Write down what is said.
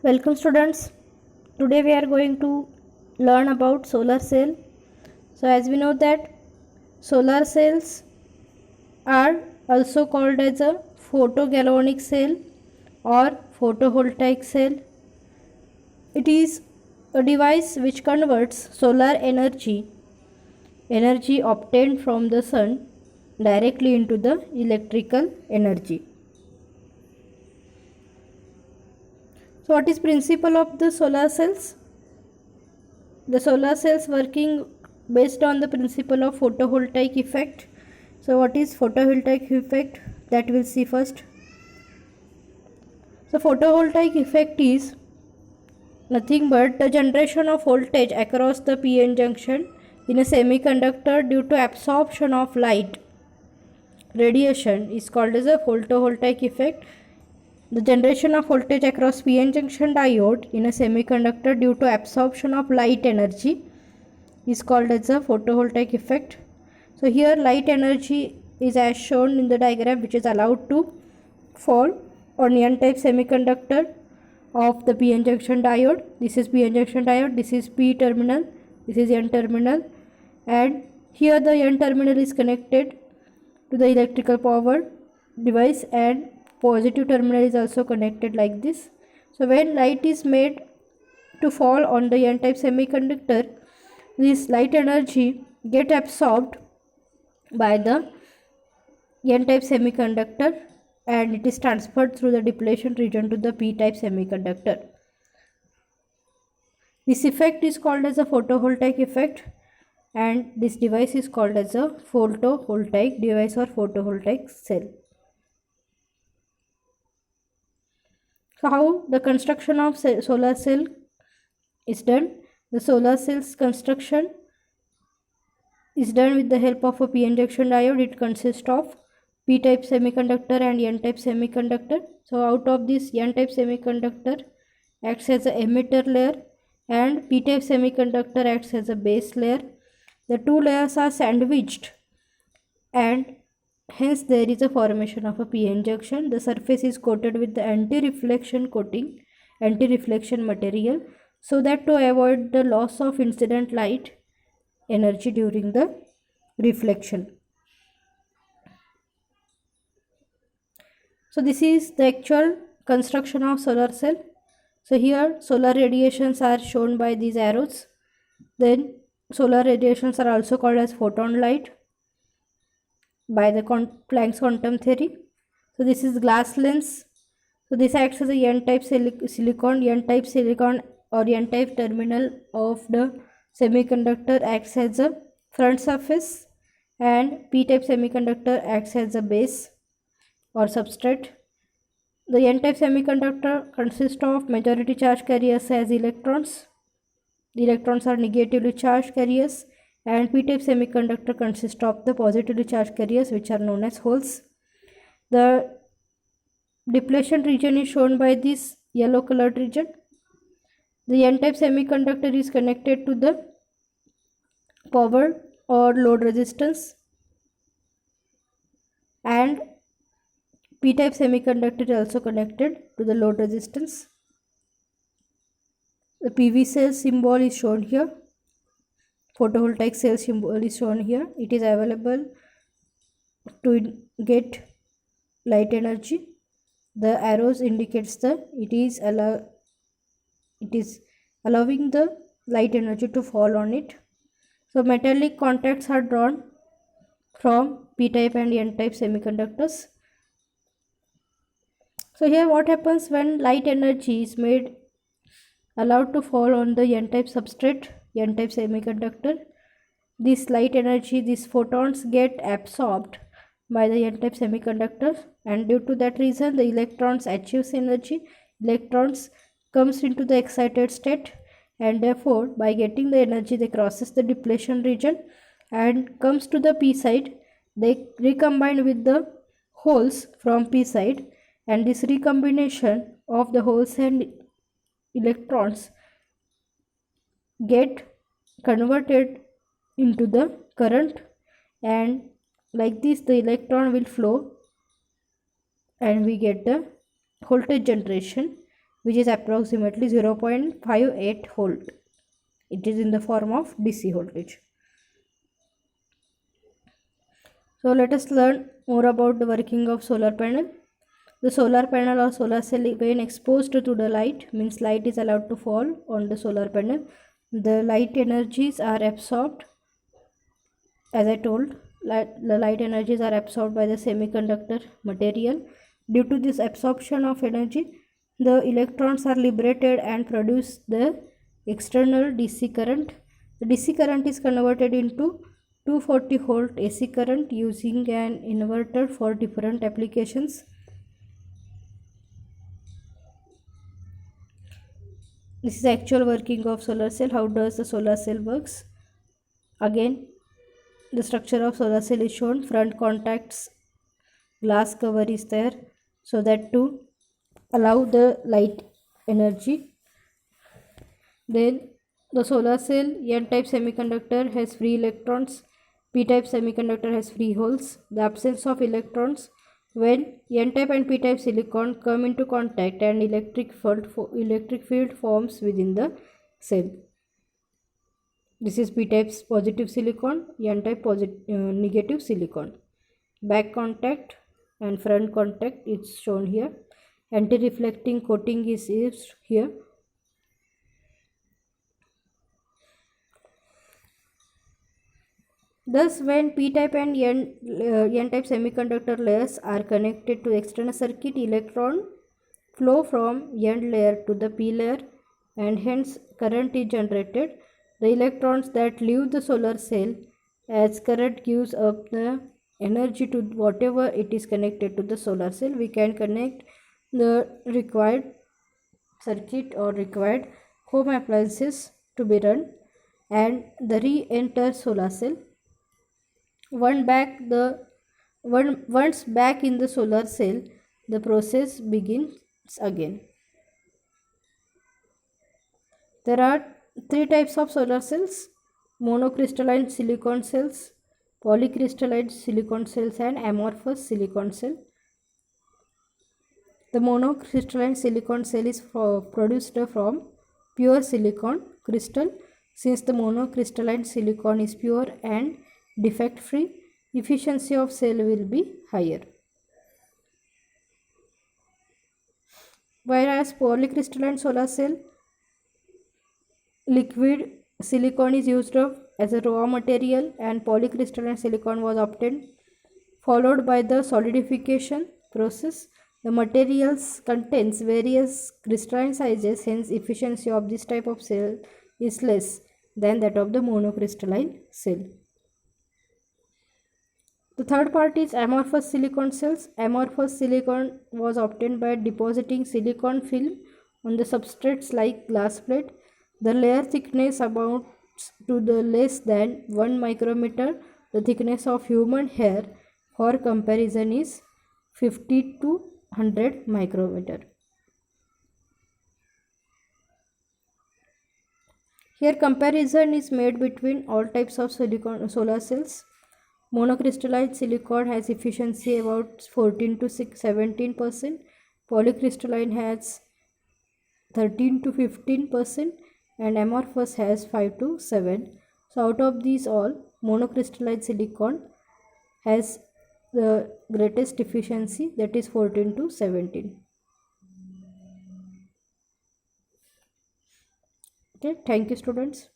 Welcome students. Today we are going to learn about solar cell. So as we know that solar cells are also called as a photogalvanic cell or photovoltaic cell. It is a device which converts solar energy obtained from the sun directly into the electrical energy. So what is principle of the solar cells? The solar cells working based on the principle of photovoltaic effect. So what is photovoltaic effect? That we'll see first. So photovoltaic effect is nothing but the generation of voltage across the p-n junction in a semiconductor due to absorption of light radiation is called as a photovoltaic effect. The generation of voltage across p-n junction diode in a semiconductor due to absorption of light energy is called as a photovoltaic effect. So here light energy is as shown in the diagram, which is allowed to fall on n-type semiconductor of the p-n junction diode. This is p-n junction diode, this is p terminal, this is n terminal, and here the n terminal is connected to the electrical power device and positive terminal is also connected like this. So when light is made to fall on the n-type semiconductor, this light energy get absorbed by the n-type semiconductor and it is transferred through the depletion region to the p-type semiconductor. This effect is called as a photovoltaic effect and this device is called as a photovoltaic device or photovoltaic cell. So how the construction of solar cell is done? The solar cell's construction is done with the help of a p-n junction diode. It consists of p-type semiconductor and n-type semiconductor. So out of this, n-type semiconductor acts as a emitter layer and p-type semiconductor acts as a base layer. The two layers are sandwiched and hence there is a formation of a p-n junction. The surface is coated with the anti-reflection coating, anti-reflection material, so that to avoid the loss of incident light energy during the reflection. So this is the actual construction of solar cell. So here solar radiations are shown by these arrows. Then solar radiations are also called as photon light by the Planck's quantum theory. So this is glass lens. So this acts as a n-type silicon. N-type silicon or n-type terminal of the semiconductor acts as a front surface and p-type semiconductor acts as a base or substrate. The n-type semiconductor consists of majority charge carriers as electrons. The electrons are negatively charged carriers, and p-type semiconductor consists of the positively charged carriers, which are known as holes. The depletion region is shown by this yellow colored region. The n-type semiconductor is connected to the power or load resistance and p-type semiconductor is also connected to the load resistance. The PV cell symbol is shown here. Photovoltaic cell symbol is shown here. It is available to get light energy. The arrows indicates that it is allowing the light energy to fall on it. So metallic contacts are drawn from p-type and n-type semiconductors. So here what happens when light energy is allowed to fall on the n-type substrate, n-type semiconductor. This light energy, these photons get absorbed by the n-type semiconductor, and due to that reason the electrons achieves energy. Electrons comes into the excited state and therefore by getting the energy they crosses the depletion region and comes to the p side. They recombine with the holes from p side, and this recombination of the holes and electrons get converted into the current, and like this the electron will flow and we get the voltage generation which is approximately 0.58 volt. It is in the form of DC voltage. So let us learn more about the working of solar panel. The solar panel or solar cell, when exposed to the light, means light is allowed to fall on the solar panel. The light energies are absorbed, as I told, the light energies are absorbed by the semiconductor material. Due to this absorption of energy, the electrons are liberated and produce the external DC current. The DC current is converted into 240 volt AC current using an inverter for different applications. This is the actual working of solar cell. How does the solar cell works? Again, the structure of solar cell is shown. Front contacts glass cover is there so that to allow the light energy. Then the solar cell N-type semiconductor has free electrons. P-type semiconductor has free holes. The absence of electrons when N-type and P-type silicon come into contact and electric field forms within the cell. This is P-type's positive silicon, N-type negative silicon. Back contact and front contact is shown here. Anti-reflecting coating is used here. Thus, when P-type and N-type semiconductor layers are connected to external circuit, electron flow from N layer to the P layer and hence current is generated. The electrons that leave the solar cell as current gives up the energy to whatever it is connected to the solar cell. We can connect the required circuit or required home appliances to be run and the re-enter solar cell. Once back in the solar cell, the process begins again. There are three types of solar cells: monocrystalline silicon cells, polycrystalline silicon cells, and amorphous silicon cell. The monocrystalline silicon cell is produced from pure silicon crystal. Since the monocrystalline silicon is pure and defect free, efficiency of cell will be higher. Whereas polycrystalline solar cell, liquid silicon is used as a raw material and polycrystalline silicon was obtained, followed by the solidification process. The materials contains various crystalline sizes, hence efficiency of this type of cell is less than that of the monocrystalline cell. The third part is amorphous silicon cells. Amorphous silicon was obtained by depositing silicon film on the substrates like glass plate. The layer thickness amounts to the less than 1 micrometer. The thickness of human hair for comparison is 50 to 100 micrometer. Here comparison is made between all types of solar cells. Monocrystalline silicon has efficiency about 14 to 17%. Polycrystalline has 13 to 15% and amorphous has 5 to 7. So out of these all, monocrystalline silicon has the greatest efficiency, that is 14 to 17. Okay, thank you students.